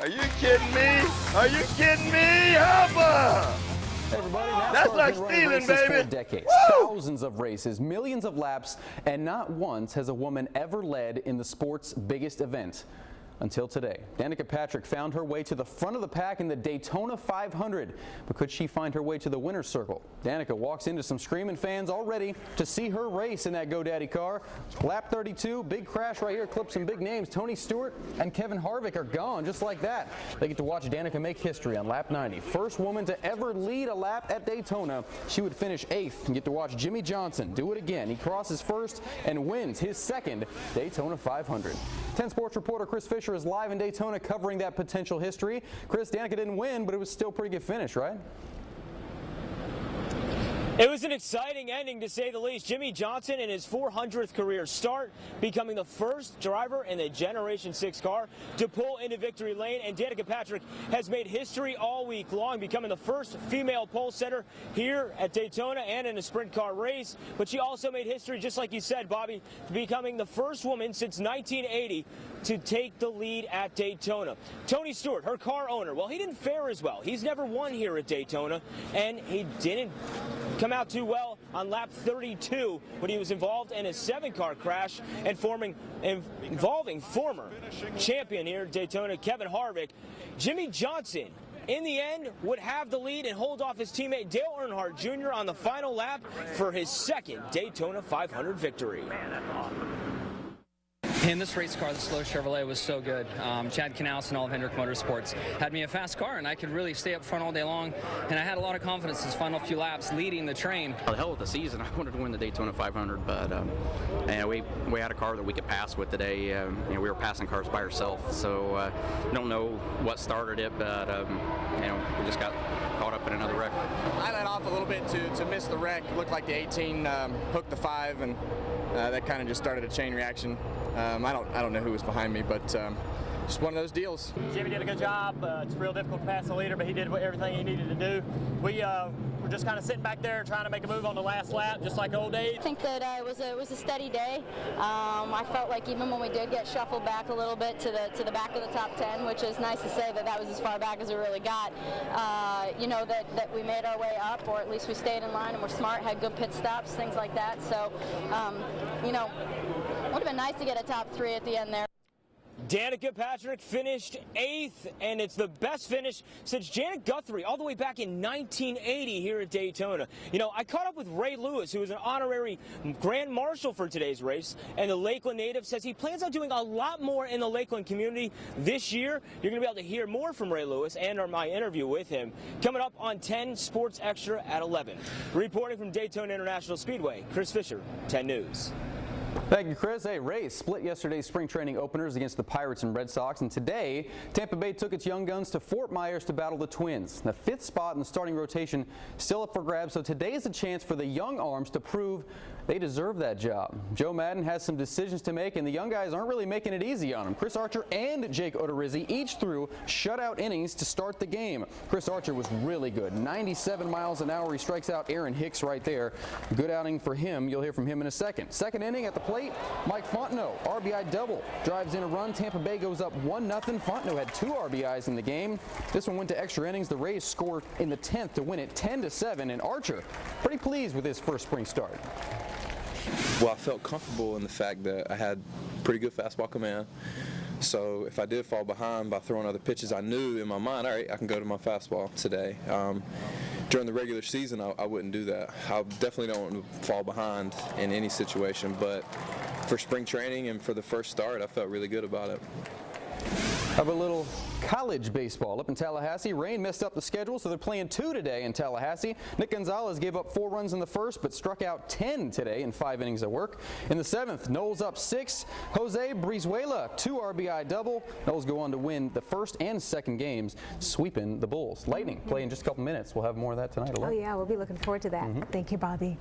Are you kidding me? Are you kidding me? Hoppa! Hey everybody, That's NASCAR's like been running stealing, races baby. for decades. Woo! Thousands of races, millions of laps, and not once has a woman ever led in the sport's biggest event. Until today. Danica Patrick found her way to the front of the pack in the Daytona 500, but could she find her way to the winner's circle? Danica walks into some screaming fans all ready to see her race in that GoDaddy car. Lap 32, big crash right here, clips some big names. Tony Stewart and Kevin Harvick are gone just like that. They get to watch Danica make history on lap 90. First woman to ever lead a lap at Daytona. She would finish 8th and get to watch Jimmy Johnson do it again. He crosses first and wins his second Daytona 500. 10 Sports reporter Chris Fisher is live in Daytona covering that potential history. Chris, Danica didn't win, but it was still a pretty good finish, right? It was an exciting ending, to say the least. Jimmy Johnson in his 400th career start, becoming the first driver in the Generation 6 car to pull into victory lane. And Danica Patrick has made history all week long, becoming the first female pole setter here at Daytona and in a sprint car race. But she also made history, just like you said, Bobby, becoming the first woman since 1980 to take the lead at Daytona. Tony Stewart, her car owner, well, he didn't fare as well. He's never won here at Daytona, and he didn't come out too well on lap 32 when he was involved in a 7-car crash involving former champion here at Daytona, Kevin Harvick. Jimmy Johnson, in the end, would have the lead and hold off his teammate Dale Earnhardt Jr. on the final lap for his second Daytona 500 victory. In this race car, the slow Chevrolet was so good. Chad Knaus and all of Hendrick Motorsports had me a fast car, and I could really stay up front all day long. And I had a lot of confidence this final few laps leading the train. The hell of the season, I wanted to win the Daytona 500, but and we had a car that we could pass with today. We were passing cars by ourselves, so don't know what started it, but we just got caught up in another wreck. I let off a little bit to miss the wreck. It looked like the 18 hooked the 5, and that kind of just started a chain reaction. I don't know who was behind me, but just one of those deals. Jimmy did a good job. It's real difficult to pass the leader, but he did everything he needed to do. We were just kind of sitting back there trying to make a move on the last lap, just like old days. I think that it was a steady day. I felt like even when we did get shuffled back a little bit to the back of the top 10, which is nice to say that was as far back as we really got. That we made our way up, or at least we stayed in line and were smart, had good pit stops, things like that. So, would have been nice to get a top 3 at the end there. Danica Patrick finished 8th, and it's the best finish since Janet Guthrie all the way back in 1980 here at Daytona. I caught up with Ray Lewis, who is an honorary Grand Marshal for today's race, and the Lakeland native says he plans on doing a lot more in the Lakeland community this year. You're going to be able to hear more from Ray Lewis and my interview with him coming up on 10 Sports Extra at 11. Reporting from Daytona International Speedway, Chris Fisher, 10 News. Thank you, Chris. Hey, Rays split yesterday's spring training openers against the Pirates and Red Sox, and today Tampa Bay took its young guns to Fort Myers to battle the Twins. The 5th spot in the starting rotation still up for grabs, so today is a chance for the young arms to prove they deserve that job. Joe Madden has some decisions to make, and the young guys aren't really making it easy on him. Chris Archer and Jake Odorizzi each threw shutout innings to start the game. Chris Archer was really good, 97 miles an hour. He strikes out Aaron Hicks right there. Good outing for him. You'll hear from him in a second. Second inning at the plate, Mike Fontenot, RBI double, drives in a run. Tampa Bay goes up 1-0. Fontenot had 2 RBIs in the game. This one went to extra innings. The Rays scored in the 10th to win it 10-7, and Archer pretty pleased with his first spring start. Well, I felt comfortable in the fact that I had pretty good fastball command. So if I did fall behind by throwing other pitches, I knew in my mind, all right, I can go to my fastball today. During the regular season, I wouldn't do that. I definitely don't want to fall behind in any situation, but for spring training and for the first start, I felt really good about it. How about a little college baseball up in Tallahassee? Rain messed up the schedule, so they're playing 2 today in Tallahassee. Nick Gonzalez gave up 4 runs in the first, but struck out 10 today in 5 innings of work. In the 7th, Knowles up 6. Jose Brizuela, 2 RBI double. Knowles go on to win the first and second games, sweeping the Bulls. Lightning play in just a couple minutes. We'll have more of that tonight. Oh yeah, we'll be looking forward to that. Thank you, Bobby.